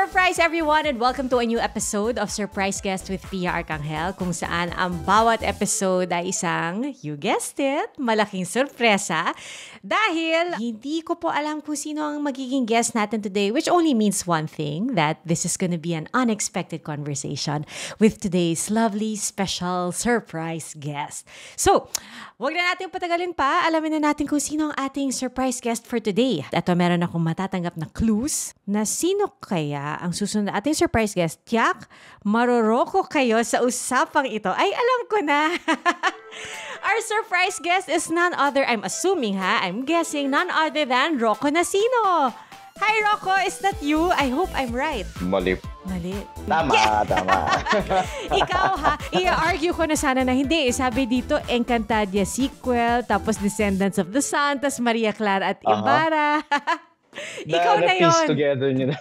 Surprise everyone and welcome to a new episode of Surprise Guest with Pia Arcangel kung saan ang bawat episode ay isang, you guessed it, malaking sorpresa dahil hindi ko po alam kung sino ang magiging guest natin today, which only means one thing, that this is gonna be an unexpected conversation with today's lovely special surprise guest. So, wag na natin patagalin pa, alamin na natin kung sino ang ating surprise guest for today. Ito, meron akong matatanggap na clues na sino kaya ang susunod na ating surprise guest. Tiyak, maroroko kayo sa usapang ito. Ay, alam ko na. Our surprise guest is none other, I'm assuming I'm guessing, none other than Rocco Nasino. Hi Rocco, is that you? I hope I'm right. Mali. Tama, Yeah. tama. Ikaw i-argue ko na sana na hindi. Sabi dito, Encantadia sequel, tapos Descendants of the Sun, tapos Maria Clara at Ibarra. Ikaw na yun. Na-piece together nyo na.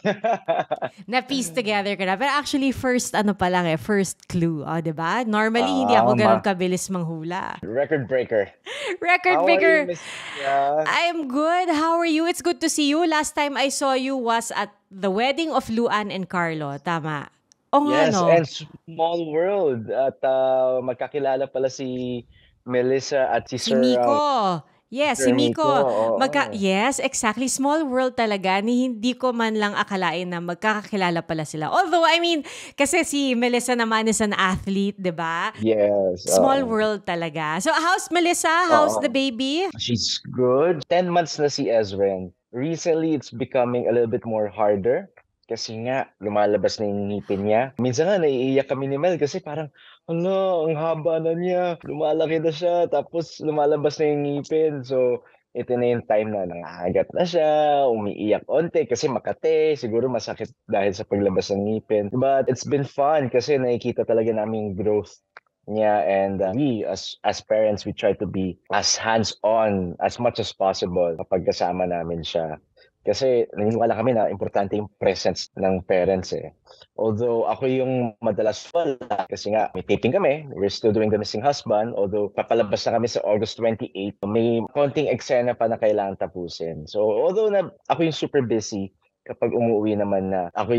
Na-piece together ka na. Pero actually, first first clue. O, diba? Normally, hindi ako ganun kabilis manghula. Record breaker. Record How breaker. are you, Miss Pia? I'm good. How are you? It's good to see you. Last time I saw you was at the wedding of Luan and Carlo. Tama. O nga, Yes, no? and Small World. At magkakilala pala si Melissa at si Si Sir Miko. Yes, si Sir Miko. Miko, oo. Yes, exactly. Small world talaga. Ni hindi ko man lang akalain na magkakakilala pala sila. Although, I mean, kasi si Melissa naman is an athlete, di ba? Yes. Small world talaga. So, how's Melissa? How's the baby? She's good. 10 months na si Ezren. Recently, it's becoming a little bit more harder. Kasi nga, lumalabas na yung ngipin niya. Minsan nga, naiiyak kami ni Mel kasi parang, ang haba na niya. Lumalaki na siya, tapos lumalabas na yung ngipin. So, ito na yung time na nangahagat na siya, umiiyak onte kasi makate, siguro masakit dahil sa paglabas ng ngipin. But it's been fun kasi nakikita talaga namin yung growth niya, and we as parents, we try to be as hands-on as much as possible kapag kasama namin siya. Kasi naniniwala kami na importante yung presence ng parents eh. Although ako yung madalas wala kasi nga may taping kami, we're still doing The Missing Husband, although papalabas na kami sa August 28, may konting eksena pa na kailangan tapusin. So although na ako yung super busy, kapag umuwi naman na ako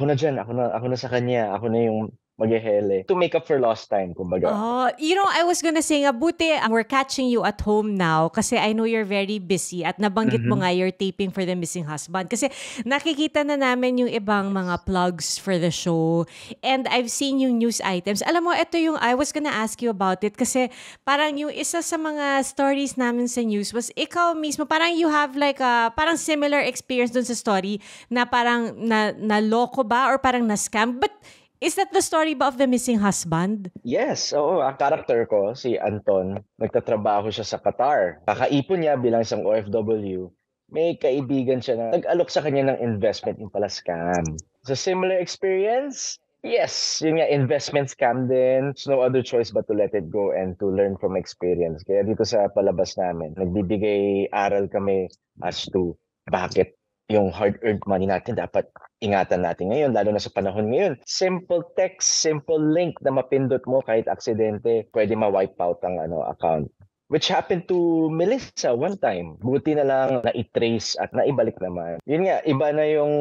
na dyan, ako na sa kanya, ako na yung maghehele to make up for lost time, kumbaga. Oh, I was gonna say nga, buti we're catching you at home now kasi I know you're very busy at nabanggit mo nga you're taping for The Missing Husband kasi nakikita na namin yung ibang mga plugs for the show and I've seen yung news items. Alam mo, ito yung I was gonna ask you about it kasi parang yung isa sa mga stories namin sa news was ikaw mismo, parang you have like a parang similar experience dun sa story na parang na loko ba or parang na-scam, but is that the story ba of The Missing Husband? Yes, oo. Ang character ko, si Anton, nagtatrabaho siya sa Qatar. Kakaipon niya bilang isang OFW. May kaibigan siya na nag-alok sa kanya ng investment, yung pala scam. So similar experience? Yes, yun nga, investment scam din. There's no other choice but to let it go and to learn from experience. Kaya dito sa palabas namin, nagbibigay aral kami as to bakit yung hard-earned money natin dapat ingatan natin ngayon, lalo na sa panahon ngayon. Simple text, simple link na mapindot mo kahit aksidente, pwede ma-wipe out ang account. Which happened to Melissa one time. Buti na lang na-trace at naibalik naman. Yun nga, iba na yung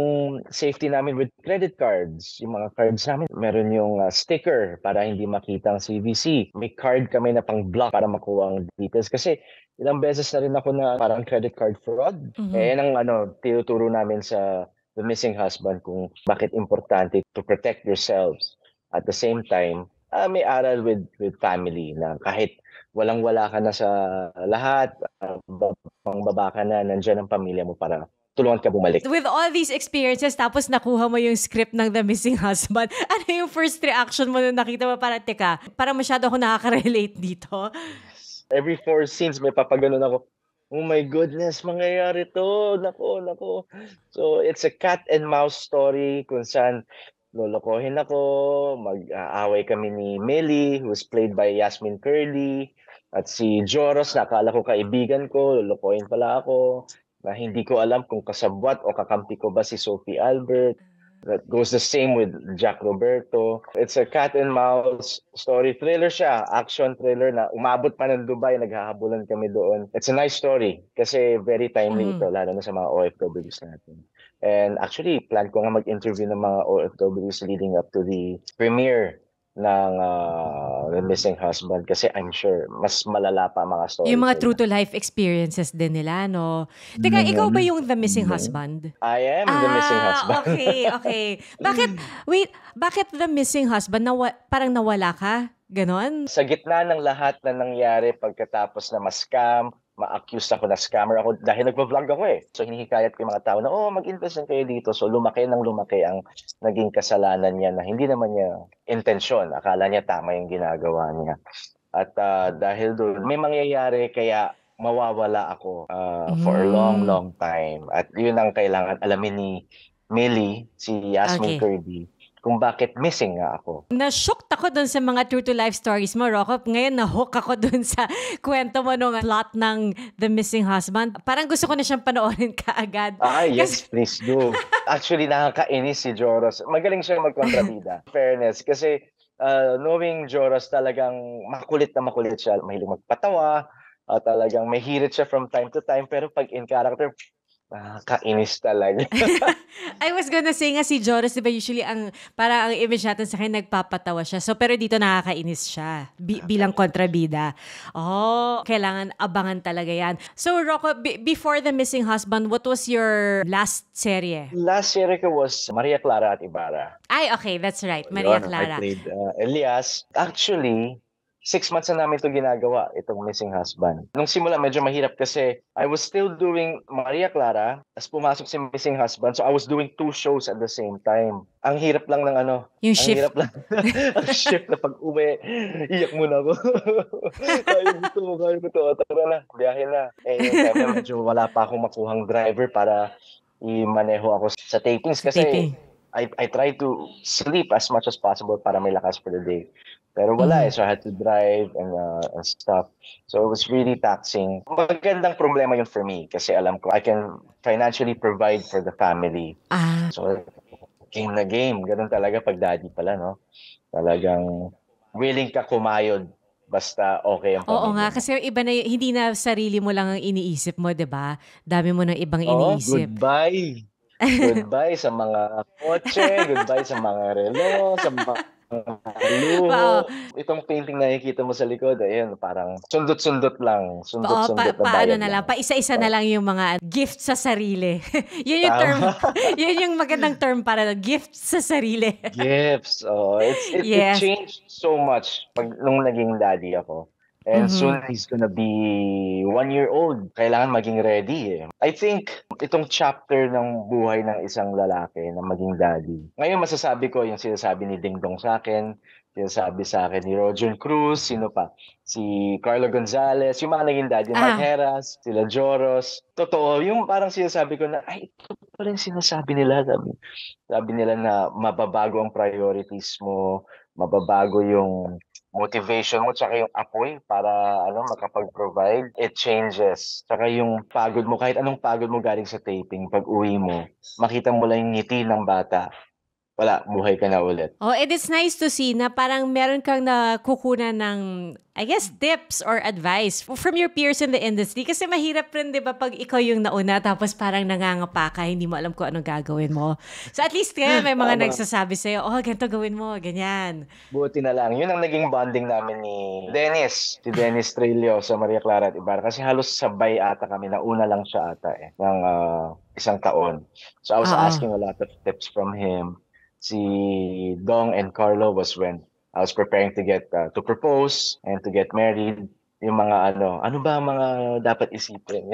safety namin with credit cards. Yung mga cards namin, meron yung sticker para hindi makita ang CVC. May card kami na pang-block para makuha ang details. Kasi ilang beses na rin ako na parang credit card fraud. Eh, yan ang tinuturo namin sa The Missing Husband kung bakit importante to protect yourselves. At the same time, may aral with family na kahit walang-wala ka na sa lahat, baba ka na, nandiyan ang pamilya mo para tulungan ka bumalik. With all these experiences, tapos nakuha mo yung script ng The Missing Husband, ano yung first reaction mo nung nakita mo? Parang, teka, parang masyado ako nakaka-relate dito. Every 4 scenes, may papaganon ako. Oh my goodness, mangyayari to. Nako. So, it's a cat and mouse story kung saan lolokohin ako, mag-aaway kami ni Melly, who's played by Yasmin Curly, at si Joros, nakala ko kaibigan ko, lolokohin pala ako, na hindi ko alam kung kasabwat o kakampi ko ba si Sophie Albert. That goes the same with Jack Roberto. It's a cat and mouse story. Thriller siya. Action thriller na umabot pa ng Dubai. Naghahabulan kami doon. It's a nice story kasi very timely ito, lalo na sa mga OFWs natin. And actually, plan ko nga mag-interview ng mga OFWs leading up to the premiere ng The Missing Husband kasi I'm sure mas malala pa ang mga stories. Yung mga true to life experiences din nila, no? Teka, ikaw ba yung The Missing Husband? I am The Missing Husband. Okay. Bakit The Missing Husband? Parang nawala ka? Ganon? Sa gitna ng lahat na nangyari pagkatapos na ma-scam, ma-accuse ako na scammer ako dahil nagpa-vlog ako eh. So hinihikayat ko yung mga tao na, mag-invest na kayo dito. So lumaki ang naging kasalanan niya na hindi naman niya intensyon. Akala niya tama yung ginagawa niya. At dahil doon, may mangyayari kaya mawawala ako for a long, long time. At yun ang kailangan alamin ni Millie, si Yasmin Kirby, kung bakit missing nga ako. Na-shocked ako dun sa mga true to life stories mo, Rocco. Ngayon, na-hook ako dun sa kwento mo nung plot ng The Missing Husband. Parang gusto ko na siyang panoorin kaagad. Yes, please do. Actually, nakakainis si Joros. Magaling siyang magkontrabida. Fairness. Kasi knowing Joros, talagang makulit siya. Mahilig magpatawa. Talagang may hirit siya from time to time. Pero pag in character, kainis talaga. I was gonna say nga si Joros, diba usually ang image natin sa kanya nagpapatawa siya. So pero dito nakakainis siya bilang kontrabida. Kailangan abangan talaga yan. So Rocco, before The Missing Husband, what was your last serye? Last serie ko was Maria Clara at Ibarra. Ay, okay, that's right. Maria Clara. I played Elias. Actually, 6 months na namin ito ginagawa, itong Missing Husband. Nung simula, medyo mahirap kasi I was still doing Maria Clara, as pumasok si Missing Husband, so I was doing 2 shows at the same time. Ang hirap lang ng yung shift. Hirap lang. Ang shift na pag-uwi, iyak muna ako. Kaya ko to. Tara na, biyahe na. Kaya medyo wala pa akong makuhang driver para i-maneho ako sa tapings kasi I try to sleep as much as possible para may lakas for the day. Pero wala so I had to drive and stuff. So it was really taxing. Magandang problema yun for me kasi alam ko I can financially provide for the family. So game na game. Ganun talaga pag daddy pala, no? Talagang willing ka kumayod basta okay ang pamilya. Oo nga, kasi iba na, hindi na sarili mo lang ang iniisip mo, diba? Dami mo ng ibang iniisip. Goodbye. Goodbye sa mga kotse, goodbye sa mga relo, sa mga luho. Itong painting na nakikita mo sa likod, ayun, parang sundot-sundot lang. Paano na lang, paisa-isa na lang yung mga gift sa sarili. Yun yung term, yun yung magandang term para gift sa sarili. Gifts, it changed so much nung naging daddy ako. And soon he's gonna be 1 year old. Kailangan maging ready eh. I think itong chapter ng buhay ng isang lalaki na maging daddy. Ngayon masasabi ko yung sinasabi ni Ding Dong sa akin, sinasabi sa akin ni Roger Cruz, sino pa? Si Carlo Gonzalez, yung mga naging daddy, Mark Heras, sila Joros. Totoo, yung parang sinasabi ko na, ito pa rin sinasabi nila. Sabi nila na mababago ang priorities mo, mababago yung motivation mo tsaka yung apoy para makapag-provide, it changes. Tsaka yung pagod mo, kahit anong pagod mo galing sa taping, pag uwi mo, makita mo lang yung ngiti ng bata, wala, buhay ka na ulit. It is nice to see na parang meron kang nakukunan ng, I guess, tips or advice from your peers in the industry. Kasi mahirap rin, di ba, pag ikaw yung nauna tapos parang nangangapa ka, hindi mo alam kung anong gagawin mo. So at least kaya may mga nagsasabi sa'yo, ganito gawin mo, ganyan. Buti na lang. Yun ang naging bonding namin ni Dennis, si Dennis Trillo sa Maria Clara at Ibarra. Kasi halos sabay ata kami, nauna lang siya ata ng 1 taon. So I was asking a lot of tips from him. Si Dong and Carlo was when I was preparing to get to propose and to get married. Yung mga ano ba mga dapat isipin?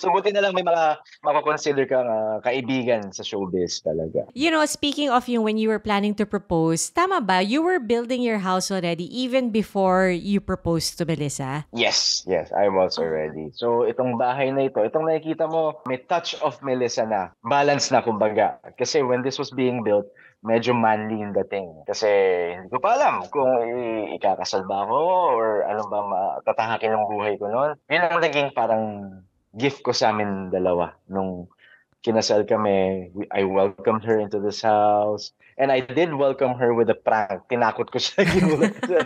So buti na lang may mga mako-consider kang kaibigan sa showbiz talaga. You know, speaking of yung when you were planning to propose, tama ba? You were building your house already even before you proposed to Melissa? Yes, I was already. So itong bahay na ito, itong nakikita mo, may touch of Melissa na. Balance na kumbaga. Kasi when this was being built, medyo manly yung dating. Kasi hindi ko pa alam kung ikakasal ba ako or ano ba tatahakin ng buhay ko noon. Yun ang naging parang gift ko sa amin dalawa nung kinasal kami, I welcomed her into this house. And I did welcome her with a prank. Tinakot ko siya. Ginulat ko siya.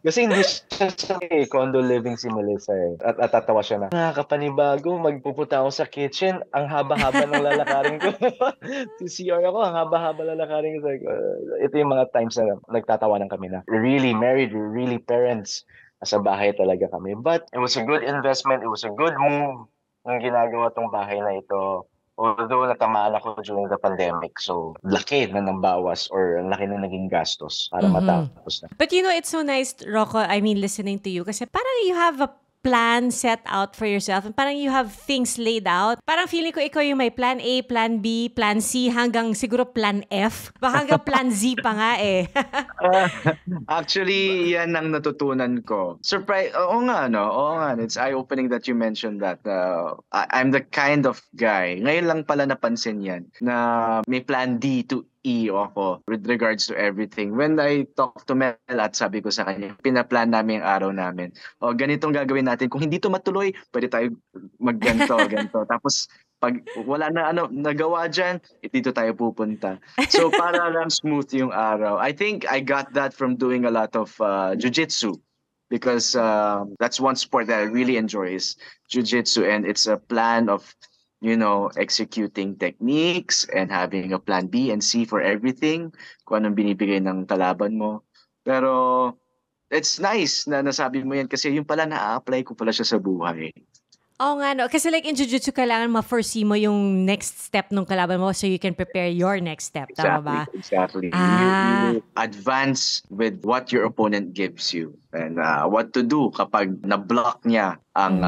Kasi hindi siya sa condo living si Melissa eh. At tatawa siya na, nakakapanibago, magpupunta ako sa kitchen. Ang haba-haba ng lalakarin ko. Si CR ako, ang haba-haba lalakarin ko. Ito yung mga times na nagtatawanan kami na really married, we're really parents. Sa bahay talaga kami. But it was a good investment. It was a good move ang ginagawa tong bahay na ito. Although natamaan ako during the pandemic, so laki na ng bawas or laki na naging gastos para matapos na. But you know, it's so nice, Rocco, I mean, listening to you. Kasi parang you have a plan set out for yourself. And parang you have things laid out. Parang feeling ko ikaw yung may plan A, plan B, plan C, hanggang siguro plan F. Baka hanggang plan Z pa nga eh. Actually, yan ang natutunan ko. Surprise, oo nga, no? Oo nga, it's eye-opening that you mentioned that. I'm the kind of guy, ngayon lang pala napansin yan, na may plan D to E ako with regards to everything. When I talk to Mel at sabi ko sa kanya, pinaplan namin ang araw namin. O, ganitong gagawin natin. Kung hindi to matuloy, pwede tayo magganto, ganito. Tapos, pag wala na nagawa dyan, dito tayo pupunta. So, para lang smooth yung araw. I think I got that from doing a lot of jiu-jitsu. Because that's one sport that I really enjoy is jiu-jitsu. And it's a plan of executing techniques and having a plan B and C for everything, kung anong binibigay ng kalaban mo. Pero it's nice na nasabi mo yan kasi yung pala na-apply ko pala siya sa buhay. Oo nga, no? Kasi like in jiu-jitsu, kailangan ma-foresee mo yung next step ng kalaban mo so you can prepare your next step. Tama ba? Exactly. You advance with what your opponent gives you and what to do kapag na-block niya ang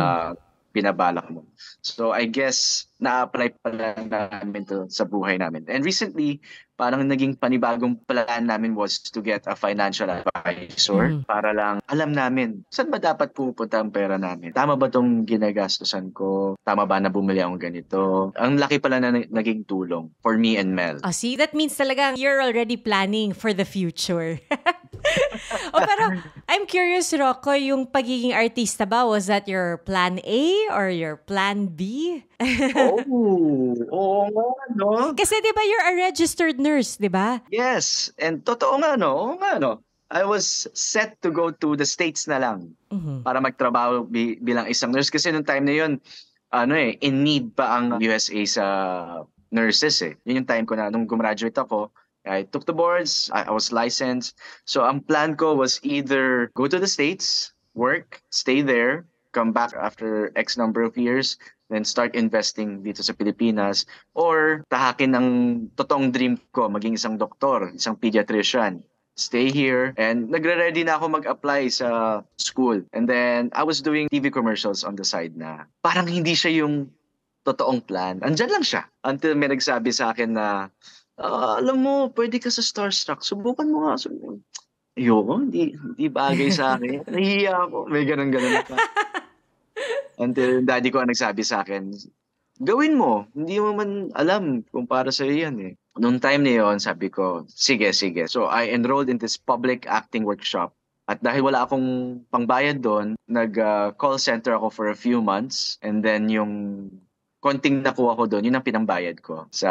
binabalak mo. So I guess na-apply pala namin to sa buhay namin. And recently, parang naging panibagong plan namin was to get a financial advisor para lang alam namin saan ba dapat pupunta ang pera namin. Tama ba tong ginagastusan ko? Tama ba na bumili akong ganito? Ang laki pala na naging tulong for me and Mel. Oh, see, that means talaga you're already planning for the future. Pero I'm curious, Rocco, yung pagiging artista ba, was that your plan A or your plan B? Oo nga, no? Kasi di ba you're a registered nurse, di ba? Yes, and totoo nga, no? Oo nga, no? I was set to go to the States na lang para magtrabaho bilang isang nurse. Kasi nung time na yun, in need pa ang USA sa nurses eh. Yun yung time ko na nung gumraduate ako, I took the boards, I was licensed. So ang plan ko was either go to the States, work, stay there, come back after X number of years, then start investing dito sa Pilipinas, or tahakin ang totoong dream ko, maging isang doktor, isang pediatrician. Stay here, and nagre-ready na ako mag-apply sa school. And then I was doing TV commercials on the side na parang hindi siya yung totoong plan. Andyan lang siya. Until may nagsabi sa akin na, alam mo, pwede ka sa Starstruck. Subukan mo nga. Ayoko, hindi bagay sa akin. Nahihiya ako. May ganun-ganun pa. Until daddy ko ang nagsabi sa akin, gawin mo. Hindi mo man alam kung para sa iyo yan eh. Noong time na yun, sabi ko, sige. So I enrolled in this public acting workshop. At dahil wala akong pangbayad doon, nag-call center ako for a few months. And then yung konting nakuha ko doon, yun ang pinambayad ko sa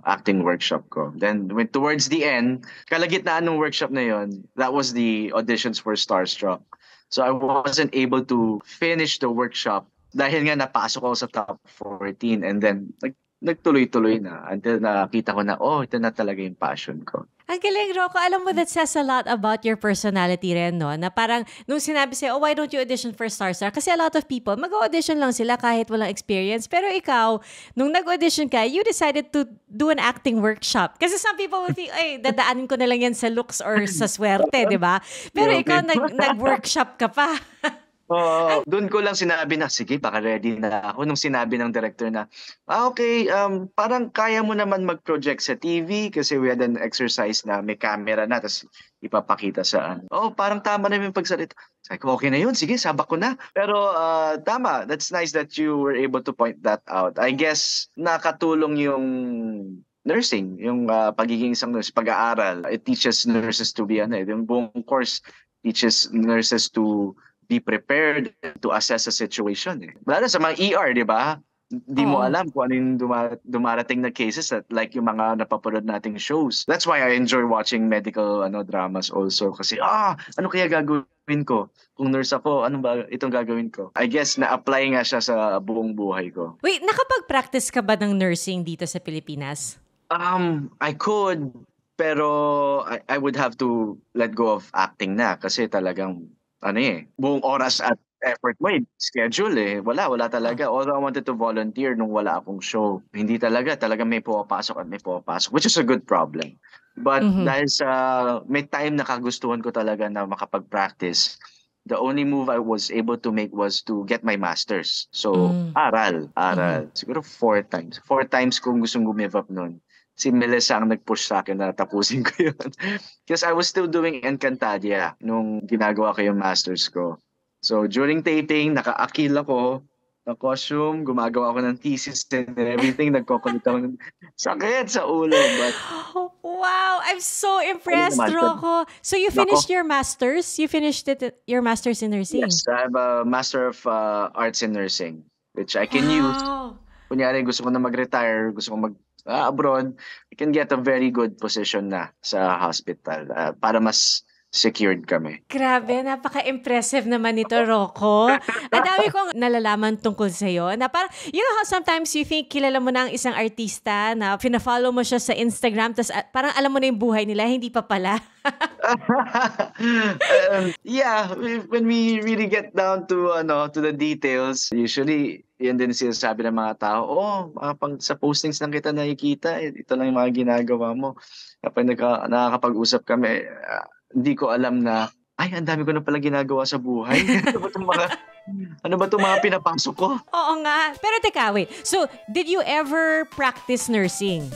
acting workshop ko. Then towards the end, kalagitnaan ng workshop na yun, that was the auditions for Starstruck. So I wasn't able to finish the workshop dahil nga napasok ako sa top 14 and then nagtuloy-tuloy na until nakita ko na, ito na talaga yung passion ko. Ang galing, Rocco. Alam mo, that says a lot about your personality rin, no? Na parang, nung sinabi sa'yo, why don't you audition for Starstruck? Kasi a lot of people, mag-audition lang sila kahit walang experience. Pero ikaw, nung nag-audition ka, you decided to do an acting workshop. Kasi some people will think, dadaanin ko na lang yan sa looks or sa swerte, di ba? Pero ikaw, nag-workshop ka pa. Doon ko lang sinabi na, sige, baka ready na ako. Nung sinabi ng director na, okay, parang kaya mo naman mag-project sa TV kasi we had an exercise na may camera na, tapos ipapakita sa parang tama na yung pagsalita. Sabi ko, okay na yun, sige, sabak ko na. Pero tama, that's nice that you were able to point that out. I guess, nakatulong yung nursing, yung pagiging isang nurse, pag-aaral. It teaches nurses to be, yung buong course teaches nurses to be prepared to assess a situation. Lalo sa mga ER, di ba? Hindi mo alam kung ano yung dumarating na cases at like yung mga napapanood nating shows. That's why I enjoy watching medical dramas also kasi ano kaya gagawin ko? Kung nurse ako, ano ba itong gagawin ko? I guess na-apply nga siya sa buong buhay ko. Wait, nakapag-practice ka ba ng nursing dito sa Pilipinas? I could, pero I would have to let go of acting na kasi talagang buong oras at effort mo schedule wala talaga. Although I wanted to volunteer nung wala akong show, hindi talaga may pumapasok at may pumapasok, which is a good problem. But dahil sa may time na kagustuhan ko talaga na makapag-practice, the only move I was able to make was to get my master's. So, aral. Siguro 4 times. 4 times kung gustong give up nun. Si Melissa ang nag-push sa akin na tapusin ko yun. Because I was still doing Encantadia nung ginagawa ko yung master's ko. So, during taping, naka-akil ako ng costume, gumagawa ako ng thesis and everything, nagkukulit ako ng sakit sa ulo. But, wow! I'm so impressed, Rocco. So, you finished your master's? You finished your master's in nursing? Yes, I have a Master of Arts in Nursing, which I can use. Kunyari, gusto ko na mag-retire, gusto ko abroad, I can get a very good position na sa hospital para mas secured kami. Grabe, napaka-impressive naman nito, Rocco. Ang dami kong nalalaman tungkol sa'yo. Na parang, you know how sometimes you think kilala mo na ang isang artista na fina-follow mo siya sa Instagram, tapos parang alam mo na yung buhay nila, hindi pa pala. Yeah, when we really get down to the details, usually yan din sinasabi ng mga tao, sa postings lang kita nakikita, ito lang yung mga ginagawa mo. Kapag nakakapag-usap kami, hindi ko alam na, ang dami ko na pala ginagawa sa buhay. Ano ba itong mga pinapasok ko? Oo nga. Pero teka, wait. So, did you ever practice nursing?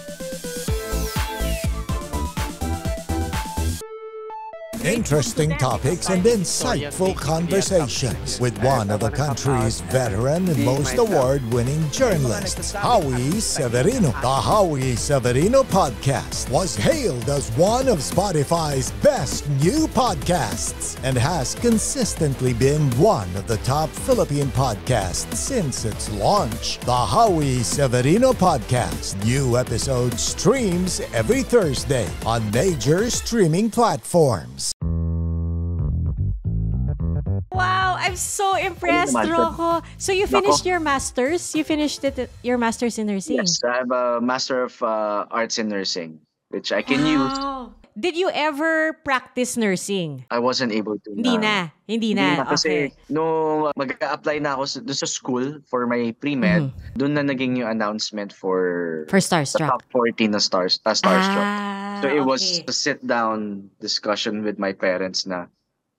Interesting topics and insightful conversations with one of the country's veteran and most award-winning journalists, Howie Severino. The Howie Severino podcast was hailed as one of Spotify's best new podcasts and has consistently been one of the top Philippine podcasts since its launch. The Howie Severino podcast. New episodes streams every Thursday on major streaming platforms. Wow, I'm so impressed, Rocco. So you finished your master's? You finished your master's in nursing? Yes, I have a Master of Arts in Nursing, which I can use. Did you ever practice nursing? I wasn't able to. Hindi na. Kasi nung mag-a-apply na ako doon sa school for my pre-med, doon na naging yung announcement for Starstruck. Top 14 na Starstruck. So it was a sit-down discussion with my parents na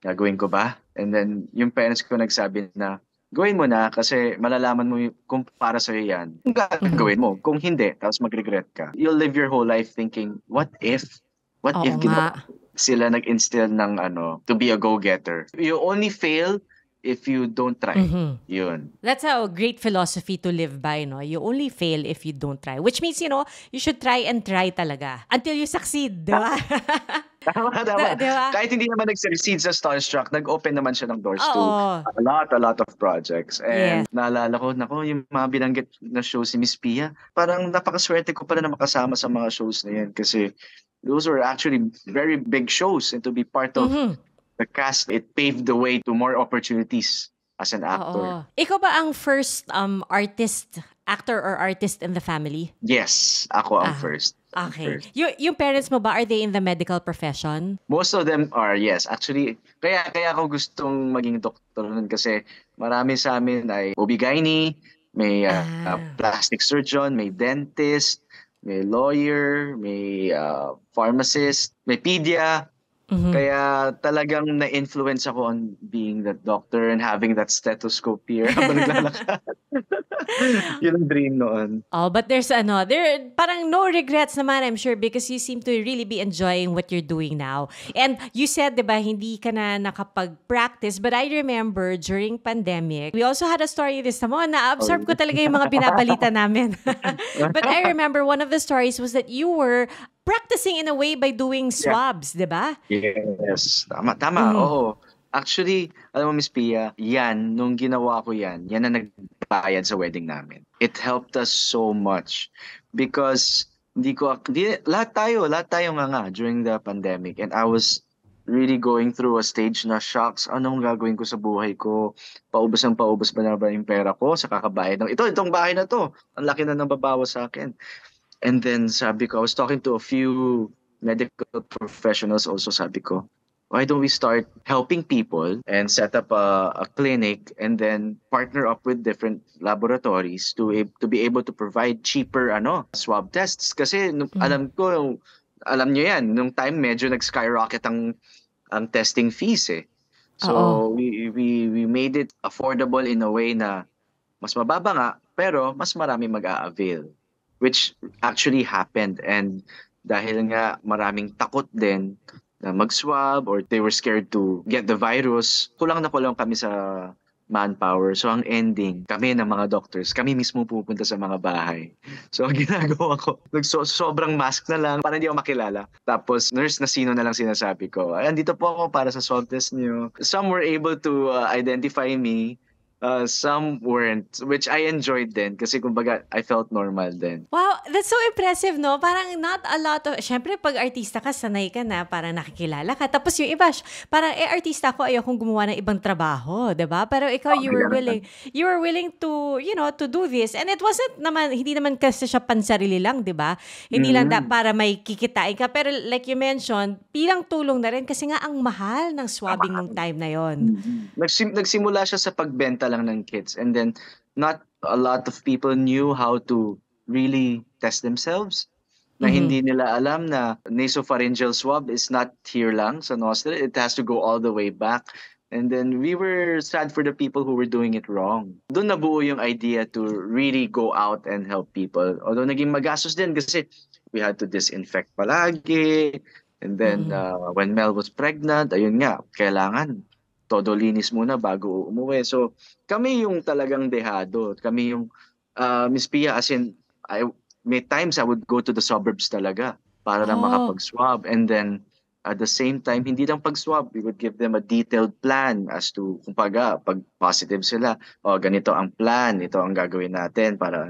gagawin ko ba? And then yung parents ko nagsabi na gawin mo na kasi malalaman mo kung para sa'yo yan. Kung gagawin mo. Kung hindi, tapos mag-regret ka. You'll live your whole life thinking, what if sila nag-instill ng to be a go-getter. You only fail if you don't try. Yun. That's a great philosophy to live by, no? You only fail if you don't try. Which means, you should try and try talaga. Until you succeed, di ba? Tama. Diba? Kahit hindi naman nag-succeed sa Starstruck, nag-open naman siya ng doors to a lot of projects. And naalala ko, yung mga binanggit na show si Miss Pia, parang napakaswerte ko pala na makasama sa mga shows na yan kasi those were actually very big shows, and to be part of the cast, it paved the way to more opportunities as an actor. Ikaw ba ang first actor or artist in the family? Yes, ako ang first. Okay. Yung parents mo ba, are they in the medical profession? Most of them are, yes. Actually, kaya ako gustong maging doktor nun kasi marami sa amin ay OB-GYN, may plastic surgeon, may dentist, may lawyer, may pharmacist, may pedia. Kaya talagang na-influence ako on being that doctor and having that stethoscope here habang naglalakad. Yun ang dream noon. But there parang no regrets naman, I'm sure, because you seem to really be enjoying what you're doing now. And you said, diba, hindi ka na nakapag-practice, but I remember during pandemic, we also had a story this time. Na-absorb ko talaga yung mga binabalita namin. But I remember one of the stories was that you were practicing in a way by doing swabs, diba? Yes, tama. Oo. Actually, alam mo, Miss Pia, nung ginawa ko yan na nagbayad sa wedding namin. It helped us so much because lahat tayo nga during the pandemic, and I was really going through a stage na shocks, anong gagawin ko sa buhay ko? Paubos ba na ba yung pera ko sa kakabayad ng itong bahay na to? Ang laki na nang babawas sa akin. And then sabi ko, I was talking to a few medical professionals also, sabi ko, why don't we start helping people and set up a clinic and then partner up with different laboratories to be able to provide cheaper swab tests? Kasi alam niyo yan, nung time medyo nag-skyrocket ang testing fees eh. So we made it affordable in a way na mas mababa nga pero mas marami mag-a-avail, which actually happened. And dahil nga maraming takot din na mag-swab or they were scared to get the virus, kulang kami sa manpower. So ang ending, kami ng mga doctors, kami mismo pupunta sa mga bahay. So ang ginagawa ko, sobrang mask na lang para hindi ako makilala. Tapos nurse na sino na lang sinasabi ko, andito po ako para sa swab test niyo. Some were able to identify me. Some weren't, which I enjoyed din kasi kumbaga I felt normal din. Wow, that's so impressive, no? Parang not a lot of, syempre pag artista ka, sanay ka na, parang nakikilala ka. Tapos yung iba, parang artista ako, ayokong gumawa ng ibang trabaho, diba? Pero ikaw, you were willing to, to do this. And it wasn't naman, hindi naman kasi siya pansarili lang, diba? Hindi lang para may kikitain ka. Pero like you mentioned, bilang tulong na rin kasi nga ang mahal ng swabbing ng time na yon. Nagsimula siya sa pagbenta lang ng kits, and then not a lot of people knew how to really test themselves. Na hindi nila alam na nasopharyngeal swab is not here lang sa nostril, it has to go all the way back. And then we were sad for the people who were doing it wrong. Doon nabuo yung idea to really go out and help people. Although naging magastos din kasi we had to disinfect palagi. And then when Mel was pregnant, ayun nga, kailangan todo linis muna bago umuwi. So, kami yung talagang dehado. Kami yung, Miss Pia, as in, may times I would go to the suburbs talaga para lang makapag-swab. And then, at the same time, hindi lang pag-swab, we would give them a detailed plan as to, pag positive sila, ganito ang plan, ito ang gagawin natin para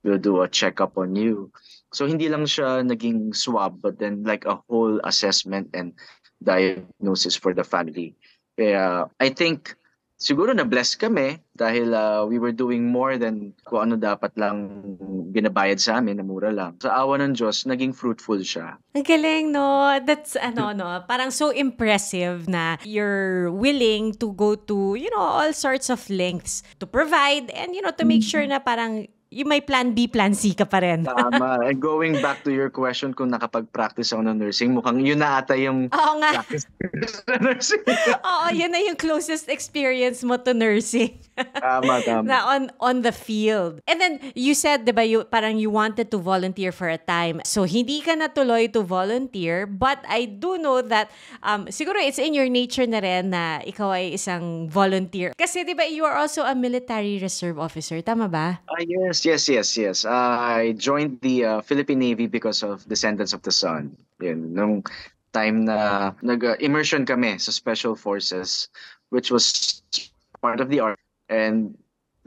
we'll do a check-up on you. So, hindi lang siya naging swab, but then like a whole assessment and diagnosis for the family. Kaya I think siguro na-bless kami dahil we were doing more than kung ano dapat lang binabayad sa amin, na mura lang. Sa awa ng Diyos, naging fruitful siya. Ang galing, no? That's, parang so impressive na you're willing to go to, all sorts of lengths to provide and, to make sure na parang yung may plan B, plan C ka pa rin. Tama. And going back to your question kung nakapag-practice ako ng nursing, mukhang yun na ata yung practice ng nursing. Oo, yun na yung closest experience mo to nursing. Tama. Na on the field. And then, you said, diba, parang you wanted to volunteer for a time. So, hindi ka natuloy to volunteer, but I do know that, siguro it's in your nature na rin na ikaw ay isang volunteer. Kasi, diba, you are also a military reserve officer. Tama ba? Yes. I joined the Philippine Navy because of Descendants of the Sun. Yun, nung time na nag-immersion kami sa Special Forces, which was part of the Army. And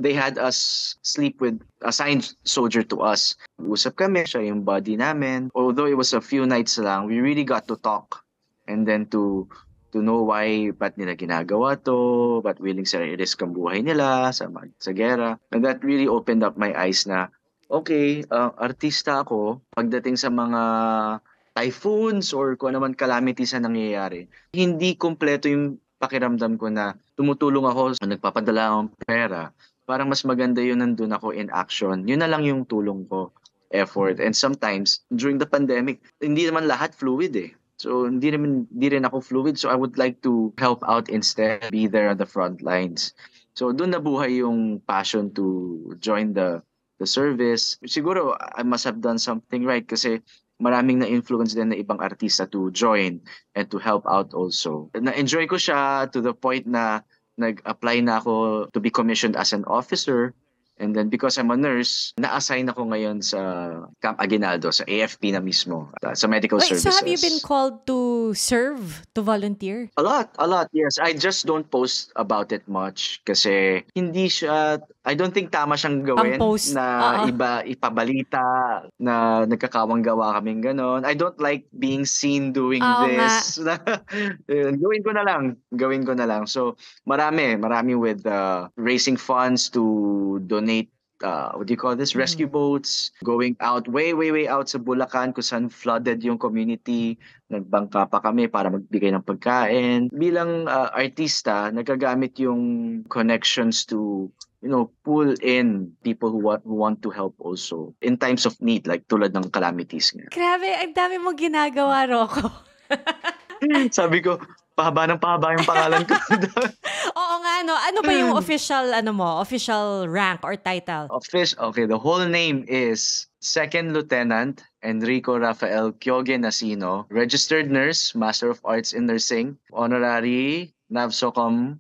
they had us sleep with assigned soldier to us. Usap kami, siya yung buddy namin. Although it was a few nights lang, we really got to talk. And then to know why, ba't nila ginagawa to, ba't willing sila i-risk ang buhay nila sa gera. And that really opened up my eyes na, okay, artista ako, pagdating sa mga typhoons or kung ano man calamities na nangyayari, hindi kompleto yung pakiramdam ko na tumutulong ako, nagpapadala akong pera. Parang mas maganda yun nandun ako in action. Yun na lang yung tulong ko, effort. And sometimes, during the pandemic, hindi naman lahat fluid eh. So, hindi rin ako fluid. So, I would like to help out instead, be there on the front lines. So, doon nabuhay yung passion to join the service. Siguro, I must have done something right kasi maraming na-influence din na ibang artista to join and to help out also. Na-enjoy ko siya to the point na nag-apply na ako to be commissioned as an officer. And then because I'm a nurse, na-assign ako ngayon sa Camp Aguinaldo, sa AFP na mismo, sa medical Wait, services. so have you been called to serve, to volunteer? A lot, yes. I just don't post about it much kasi hindi siya, I don't think tama siyang gawin Pang-post. na ipabalita na nagkakawang-gawa kaming ganon. I don't like being seen doing this. Gawin ko na lang. So, marami with raising funds to donate what do you call this? Rescue boats, going out, way out sa Bulacan kung saan flooded yung community. Nagbangka pa kami para magbigay ng pagkain. Bilang artista, nagagamit yung connections to pull in people who want to help also in times of need, like tulad ng calamities nga. Grabe, ang dami mong ginagawa, Rocco. Sabi ko, pahaba yung pangalan ko. Oo nga, no? Ano ba yung official rank or title? Okay, the whole name is Second Lieutenant Enrico Rafael Kyoge Nasino, registered nurse, Master of Arts in Nursing, honorary NAVSOCOM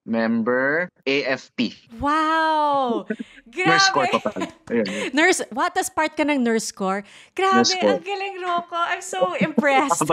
member, AFP. Wow! Grabe! Nurse Corps pa pala. Ayun. Nurse, what? Tas part ka ng Nurse Corps? Grabe, ang galing, Rocco. I'm so impressed.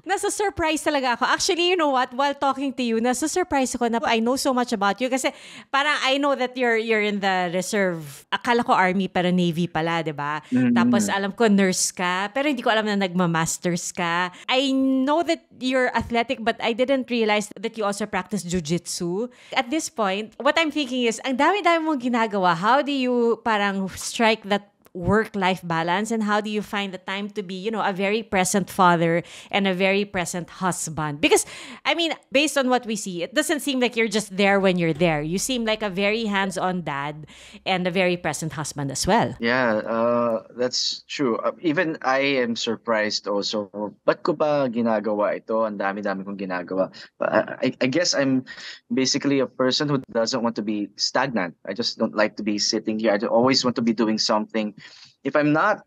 Nasa-surprise talaga ako. Actually, you know what? While talking to you, nasa-surprise ako na I know so much about you kasi parang I know that you're in the reserve. Akala ko Army pero Navy pala, di ba? Tapos alam ko nurse ka, pero hindi ko alam na nagma-masters ka. I know that you're athletic but I didn't realize that you also practice jiu-jitsu. At this point, what I'm thinking is, ang dami-dami mong ginagawa. How do you parang strike that work-life balance, and how do you find the time to be, a very present father and a very present husband? Because, I mean, based on what we see, it doesn't seem like you're just there when you're there. You seem like a very hands-on dad and a very present husband as well. Yeah, that's true. Even I am surprised also. Ba't ko ba ginagawa ito? Ang dami-dami kong ginagawa. I guess I'm basically a person who doesn't want to be stagnant. I just don't like to be sitting here. I always want to be doing something. If I'm not,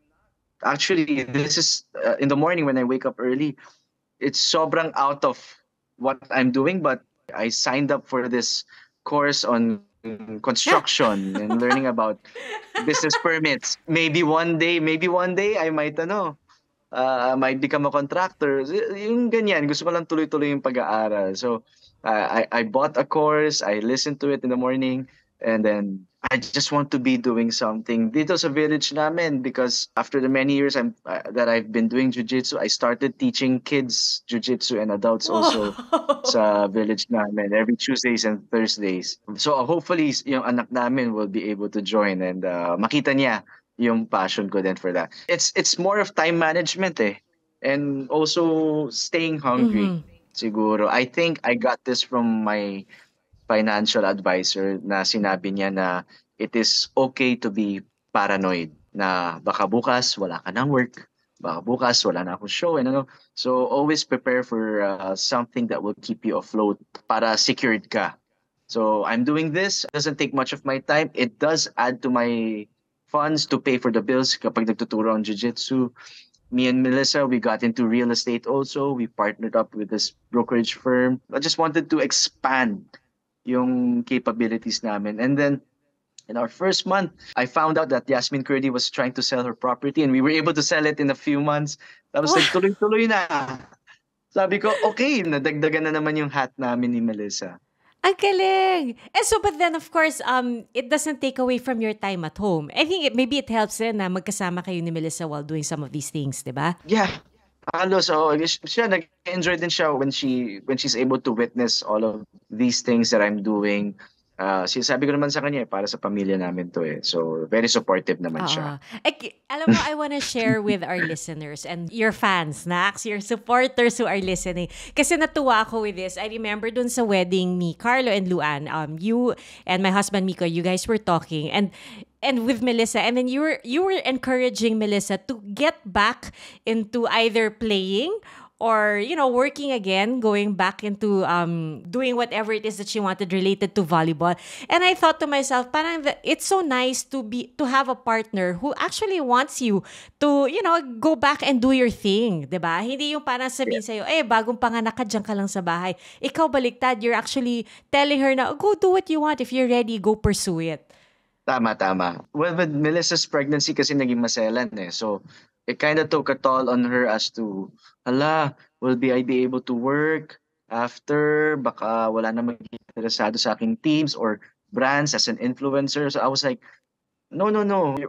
actually, this is in the morning when I wake up early, it's sobrang out of what I'm doing, but I signed up for this course on construction and learning about business permits. Maybe one day I might might become a contractor. Yung ganyan, gusto ko lang tuloy-tuloy yung pag-aaral. So I bought a course, I listened to it in the morning, and then I just want to be doing something dito sa village namin, because after the many years that I've been doing jiu-jitsu, I started teaching kids jiu-jitsu and adults also sa village namin every Tuesdays and Thursdays. So hopefully yung anak namin will be able to join and makita niya yung passion ko then for that. It's more of time management and also staying hungry. Siguro. I think I got this from my financial advisor na sinabi niya na it is okay to be paranoid na baka bukas wala ka ng work, baka bukas wala na akong show and so always prepare for something that will keep you afloat para secured ka. So I'm doing this, it doesn't take much of my time, it does add to my funds to pay for the bills kapag nagtuturo ang jiu-jitsu. Me and Melissa, we got into real estate also. We partnered up with this brokerage firm. I just wanted to expand yung capabilities namin. And then in our first month, I found out that Yasmin Kurdi was trying to sell her property and we were able to sell it in a few months. Tapos nagtuloy-tuloy na. Sabi ko, okay, nadagdagan na naman yung hat namin ni Melissa. Ang galing! And so, but then, of course, it doesn't take away from your time at home. I think maybe it helps na magkasama kayo ni Melissa while doing some of these things, di ba? Yeah. So, siya, nag-enjoy din siya when she's able to witness all of these things that I'm doing. Sabi ko naman sa kanya, para sa pamilya namin to . So, very supportive naman siya. Alam mo, I wanna share with our listeners and your fans, Nax, your supporters who are listening. Kasi natuwa ako with this. I remember dun sa wedding ni Carlo and Luan, you and my husband Miko, you guys were talking and with Melissa, and then you were encouraging Melissa to get back into either playing or, working again, going back into doing whatever it is that she wanted related to volleyball. And I thought to myself, parang it's so nice to have a partner who actually wants you to, go back and do your thing, 'di ba? Hindi yung parang sabihin sa'yo, bagong panganak ka, diyan ka lang sa bahay. Ikaw baliktad, you're actually telling her na, go do what you want. If you're ready, go pursue it. Tama. Well, with Melissa's pregnancy kasi naging maselan eh. So, it kind of took a toll on her as to, will I be able to work after? Baka wala na mag-interesado sa aking teams or brands as an influencer. So, I was like, no.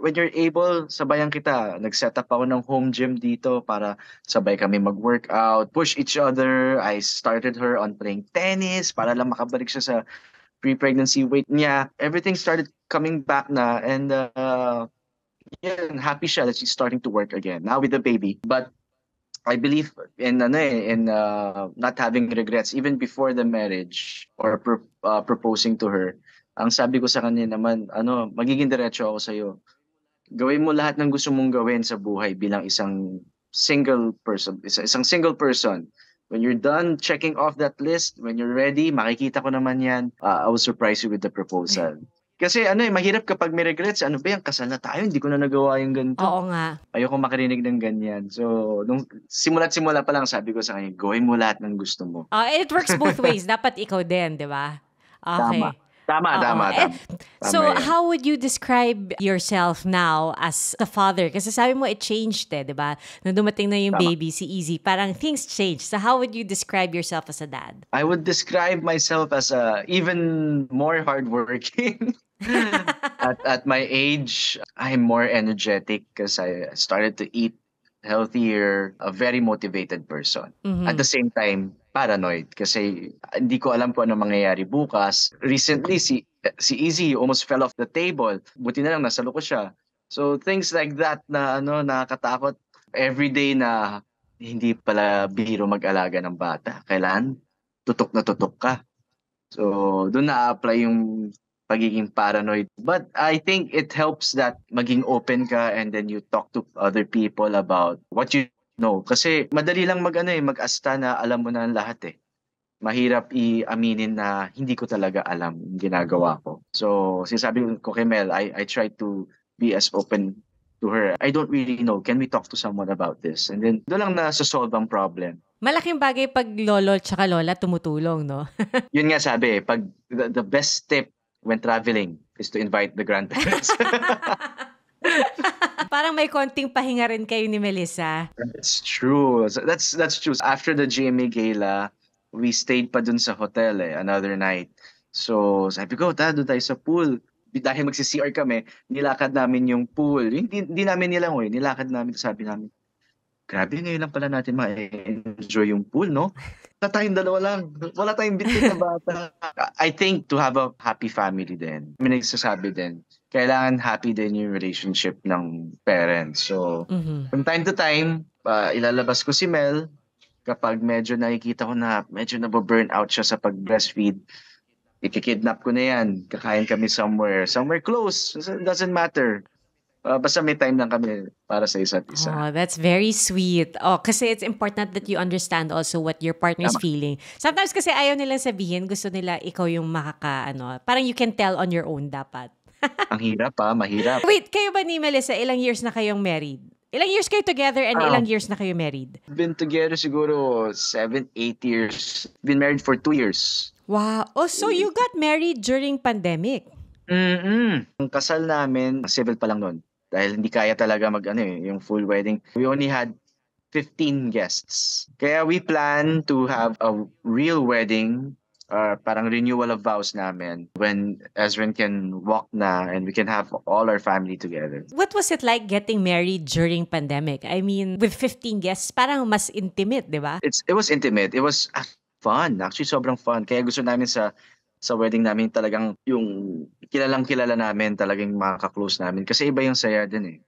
When you're able, sabayan kita. Nag-set up ako ng home gym dito para sabay kami mag-workout, push each other. I started her on playing tennis para lang makabalik siya sa pre-pregnancy weight niya. Everything started coming back na, and happy siya that she's starting to work again now with the baby. But I believe in not having regrets even before the marriage or proposing to her. Ang sabi ko sa kanya naman, magiging diretso ako sa iyo. Gawin mo lahat ng gusto mong gawin sa buhay bilang isang single person. When you're done checking off that list, when you're ready, makikita ko naman yan. I will surprise you with the proposal. Kasi mahirap kapag may regrets. Ano ba yan? Kasal na tayo, hindi ko na nagawa yung ganito. Oo nga. Ayoko makarinig ng ganyan. So, nung simula pa lang sabi ko sa kanya, gawin mo lahat ng gusto mo. It works both ways. Dapat ikaw din, di ba? Okay. Tama. So, how would you describe yourself now as a father? Kasi sabi mo, it changed di ba? Nung dumating na yung baby, si Easy, parang things changed. So, how would you describe yourself as a dad? I would describe myself as even more hardworking. At my age, I'm more energetic because I started to eat healthier, a very motivated person. Mm-hmm. At the same time, paranoid kasi hindi ko alam kung ano mangyayari bukas. Recently, si Easy almost fell off the table. Buti na lang nasa loob siya. So things like that na nakakatakot. Every day na hindi pala biro mag-alaga ng bata. Kailan tutok na tutok ka. So doon na-apply yung pagiging paranoid. But I think it helps that maging open ka and then you talk to other people about what you know. Kasi madali lang mag-asta na alam mo na ang lahat eh. Mahirap i-aminin na hindi ko talaga alam yung ginagawa ko. So, sinasabi ko kay Mel, I try to be as open to her. I don't really know. Can we talk to someone about this? And then, doon lang na-solve ang problem. Malaking bagay pag lolo tsaka lola tumutulong, no? Yun nga sabi, pag the best tip when traveling is to invite the grandparents. Parang may konting pahinga rin kayo ni Melissa. That's true. That's true. After the GMA Gala, we stayed pa dun sa hotel another night. So sabi ko, doon tayo sa pool. Dahil magsi-CR kami, nilakad namin yung pool. Hindi namin nilangoy. Nilakad namin, sabi namin, grabe, ngayon lang pala natin ma-enjoy yung pool, no? Wala tayong dalawa lang. Wala tayong bitin na bata. I think to have a happy family din. May nagsasabi din, kailangan happy din yung relationship ng parents. So, from time to time, ilalabas ko si Mel kapag medyo nakikita ko na medyo nababurn out siya sa pag-breastfeed. Ikikidnap ko na yan. Kakain kami somewhere close. It doesn't matter. Basta may time lang kami para sa isa't isa. Oh, that's very sweet. Kasi it's important that you understand also what your partner is feeling. Sometimes kasi ayaw nilang sabihin, gusto nila ikaw yung parang you can tell on your own dapat. Ang hirap mahirap. Wait, kayo ba ni Melissa, ilang years na kayong married? Ilang years kayo together and ilang years na kayo married? Been together siguro 7-8 years. Been married for 2 years. Wow. Oh, so you got married during pandemic? Ang kasal namin, civil pa lang noon. Dahil hindi kaya talaga yung full wedding. We only had 15 guests. Kaya we plan to have a real wedding, parang renewal of vows namin, when Ezrin can walk na and we can have all our family together. What was it like getting married during pandemic? I mean, with 15 guests, parang mas intimate, di ba? It was intimate. It was fun. Actually, sobrang fun. Kaya gusto namin sa wedding namin talagang yung kilalang-kilala namin, talagang makaka-close namin. Kasi iba yung saya din eh.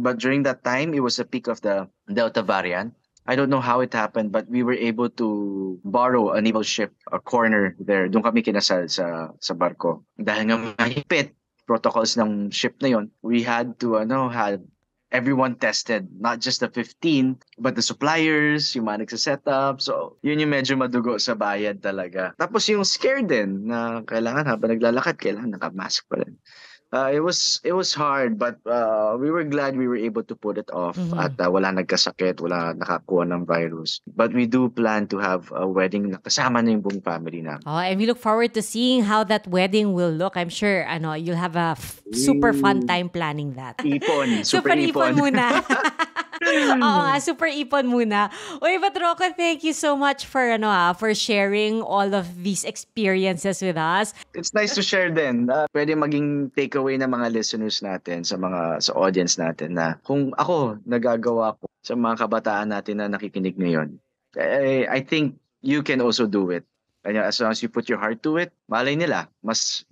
But during that time, it was the peak of the Delta variant. I don't know how it happened, but we were able to borrow a naval ship, a corner there. Doon kami kinasal sa barko. Dahil nga mahigpit protocols ng ship na yon, we had to had everyone tested, not just the 15, but the suppliers, yung mga nagsa-setup. So, yun yung medyo madugo sa bayad talaga. Tapos yung scare din na kailangan habang naglalakad, kailangan nakamask pa rin. It was hard, but we were glad we were able to put it off at wala nagkasakit, wala nakakuha ng virus. But we do plan to have a wedding na kasama na yung buong family na. Oh, and we look forward to seeing how that wedding will look. I'm sure you'll have a super fun time planning that. Ipon, super ipon muna. Oo nga, super ipon muna. Uy, but Rocco, thank you so much for sharing all of these experiences with us. It's nice to share din. Pwede maging takeaway ng mga listeners natin sa audience natin na kung ako nagagawa ko sa mga kabataan natin na nakikinig ngayon. I think you can also do it. As long as you put your heart to it, malay nila, mas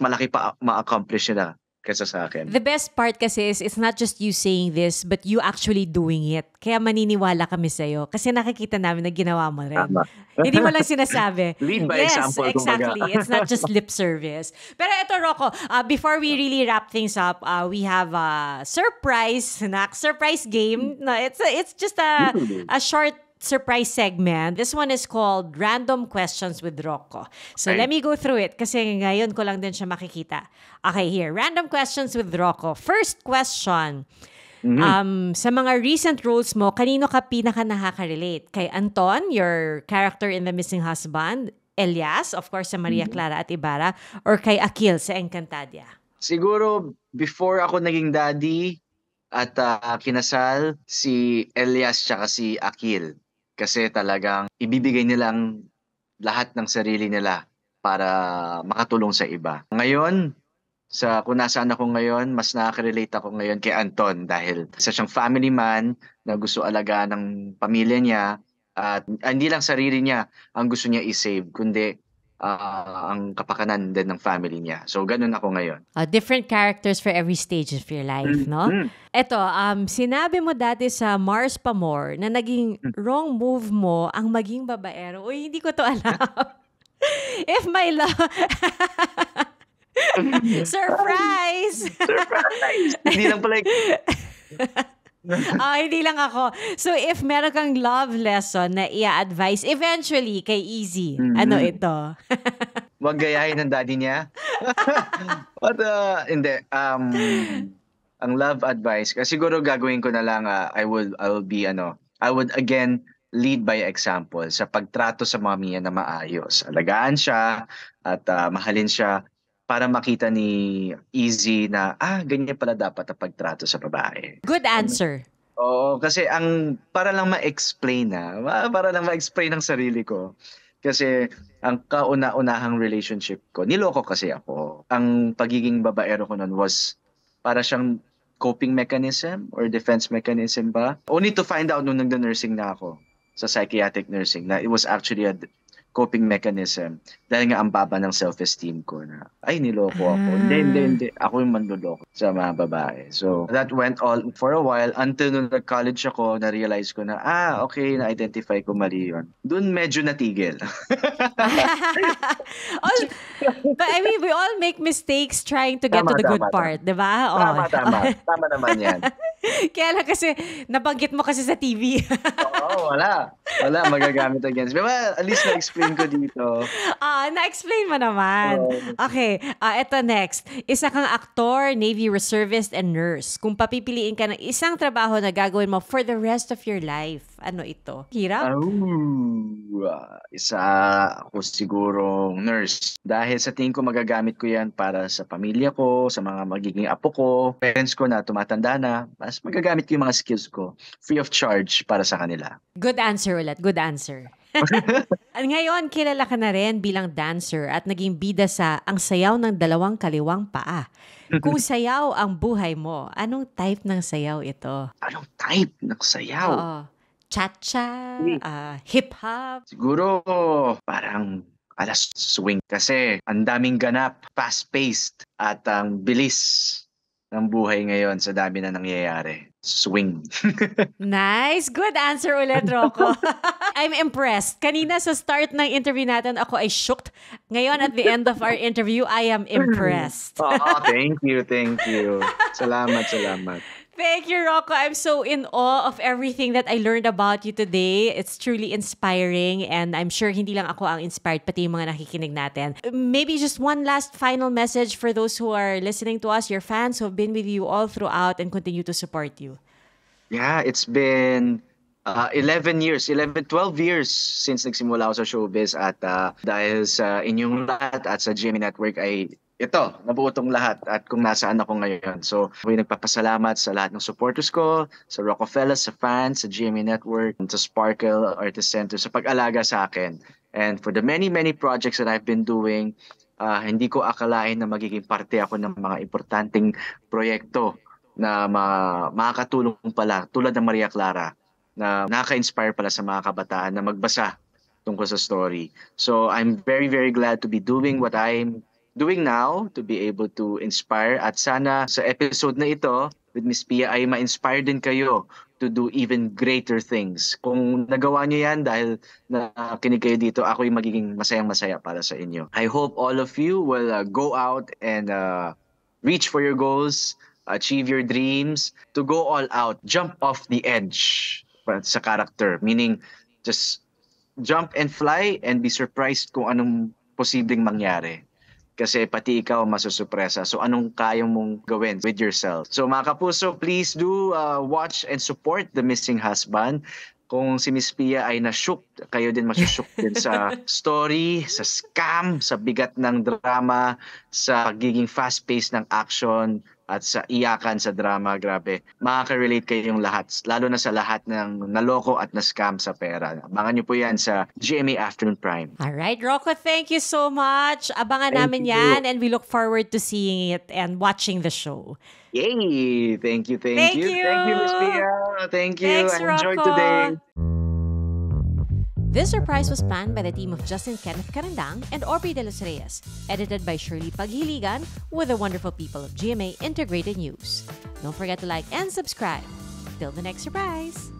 malaki pa ma-accomplish nila kaysa sa akin. The best part kasi is it's not just you saying this, but you actually doing it. Kaya maniniwala kami sa'yo. Kasi nakikita namin na ginawa mo rin. Tama. Hindi mo lang sinasabi. Lead by example. Yes, exactly. It's not just lip service. Pero ito, Rocco, before we really wrap things up, we have a surprise game. No, it's just a short surprise segment. This one is called Random Questions with Rocco. So let me go through it kasi ngayon ko lang din siya makikita. Okay, here. Random Questions with Rocco. First question. Sa mga recent roles mo, kanino ka pinaka nakaka-relate? Kay Anton, your character in The Missing Husband, Elias, of course, sa Maria Clara at Ibarra, or kay Akil sa Encantadia? Siguro, before ako naging daddy at kinasal, si Elias tsaka si Akil. Kasi talagang ibibigay nilang lahat ng sarili nila para makatulong sa iba. Ngayon, kung nasaan ako ngayon, mas nakaka-relate ako ngayon kay Anton dahil isa siyang family man na gusto alagaan ng pamilya niya at hindi lang sarili niya ang gusto niya i-save, kundi ang kapakanan din ng family niya. So, ganun ako ngayon. Different characters for every stage of your life, no? Eto, sinabi mo dati sa Mars Pamor na naging wrong move mo ang maging babaero. Uy, hindi ko to alam. If my love... Surprise! Surprise! Hindi lang pala... Hindi lang ako. So, if meron kang love lesson na i-advise eventually kay Easy, ano ito? Wag gayahin ng daddy niya. But, hindi. Ang love advice, siguro gagawin ko na lang, I would again lead by example sa pagtrato sa mami niya na maayos. Alagaan siya at mahalin siya para makita ni Easy na, ganyan pala dapat ang pagtrato sa babae. Good answer. Oo, kasi para lang ma-explain ng sarili ko. Kasi ang kauna-unahang relationship ko, niloko kasi ako. Ang pagiging babaero ko noon was para siyang coping mechanism or defense mechanism ba? Only to find out nung nagda-nursing na ako sa psychiatric nursing na it was actually a coping mechanism dahil nga ang baba ng self-esteem ko na niloko ako. Hindi. Ako yung manluloko sa mga babae. So, that went all for a while until nung nag-college ako, na-realize ko na, okay, na-identify ko mali yun. Doon medyo natigil. But I mean, we all make mistakes trying to get to the good part, di ba? Tama naman yan. Kaya lang kasi, nabanggit mo kasi sa TV. Oo, wala. Magagamit against me. Well, at least na-explain ko dito. Na-explain mo naman. Okay, eto next. Isa kang aktor, Navy reservist, and nurse. Kung papipiliin ka ng isang trabaho na gagawin mo for the rest of your life, ano ito? Hirap? Isa ako siguro nurse. Dahil sa tingin ko magagamit ko yan para sa pamilya ko, sa mga magiging apo ko, parents ko na tumatanda na, mas magagamit ko yung mga skills ko free of charge para sa kanila. Good answer ulit. Good answer. At ngayon, kilala ka na rin bilang dancer at naging bida sa Ang Sayaw ng Dalawang Kaliwang Paa. Kung sayaw ang buhay mo, anong type ng sayaw ito? Anong type ng sayaw? Cha-cha, hip-hop. Siguro parang alas swing kasi ang daming ganap, fast-paced at ang bilis ng buhay ngayon sa dami na nangyayari. Swing. Nice. Good answer ulit, Rocco. I'm impressed. Kanina sa start ng interview natin, ako ay shocked. Ngayon at the end of our interview, I am impressed. Thank you. Salamat. Thank you, Rocco. I'm so in awe of everything that I learned about you today. It's truly inspiring, and I'm sure hindi lang ako ang inspired, pati yung mga nakikinig natin. Maybe just one last final message for those who are listening to us, your fans who have been with you all throughout and continue to support you. Yeah, it's been 12 years since nagsimula ako sa showbiz at dahil sa inyong lahat at sa GMA Network ay ito, nabuo tong lahat at kung nasaan ako ngayon. So, ako'y nagpapasalamat sa lahat ng supporters ko, sa Rockefeller, sa fans, sa GMA Network, sa Sparkle Artist Center, sa pag-alaga sa akin. And for the many, many projects that I've been doing, hindi ko akalain na magiging parte ako ng mga importanteng proyekto na makakatulong pala, tulad ng Maria Clara, na nakaka-inspire pala sa mga kabataan na magbasa tungkol sa story. So, I'm very, very glad to be doing what I'm doing now, to be able to inspire, at sana sa episode na ito with Miss Pia ay ma-inspire din kayo to do even greater things. Kung nagawa niyo yan dahil nakinig kayo dito, ako'y magiging masayang-masaya para sa inyo. I hope all of you will go out and reach for your goals, achieve your dreams, to go all out, jump off the edge sa character, meaning just jump and fly and be surprised kung anong posibleng mangyari. Kasi pati ikaw masusurpresa. So anong kaya mong gawin with yourself? So mga kapuso, please do watch and support The Missing Husband. Kung si Miss Pia ay na-shook, kayo din masushook din sa story, sa scam, sa bigat ng drama, sa pagiging fast-paced ng action, at sa iyakan sa drama. Grabe, makaka-relate kayong lahat, lalo na sa lahat ng naloko at na-scam sa pera. Abangan nyo po yan sa GMA Afternoon Prime. Alright, Rocco, thank you so much. Abangan Thank namin you. yan, and we look forward to seeing it and watching the show. Yay! Thank you. Thank you. Thank you, Miss Pia. Thank you. Thanks, I enjoyed Rocco. today. This surprise was planned by the team of Justin Kenneth Carandang and Aubrey De Los Reyes, edited by Shirley Paghiligan with the wonderful people of GMA Integrated News. Don't forget to like and subscribe. Till the next surprise!